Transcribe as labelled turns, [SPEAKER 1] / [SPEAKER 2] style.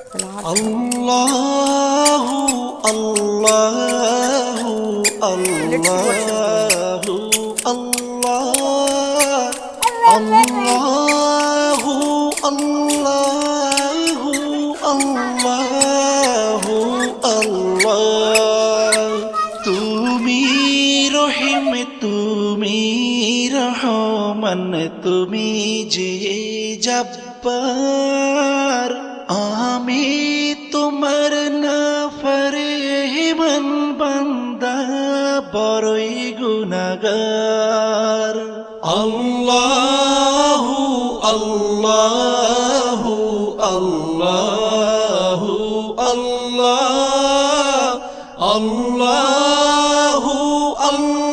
[SPEAKER 1] আল্লাহু আল্লাহু আল্লাহু আল্লাহ আল্লাহু আল্লাহু আল্লাহু আল্লাহ তুমি রহিম তুমি রহমান তুমি যে জব্বার আমি তোমার নাফরমান বান্দা বড়ই গুনাহগার আল্লাহু আল্লাহু আল্লাহু আল্লাহ আল্লাহু আল্লাহ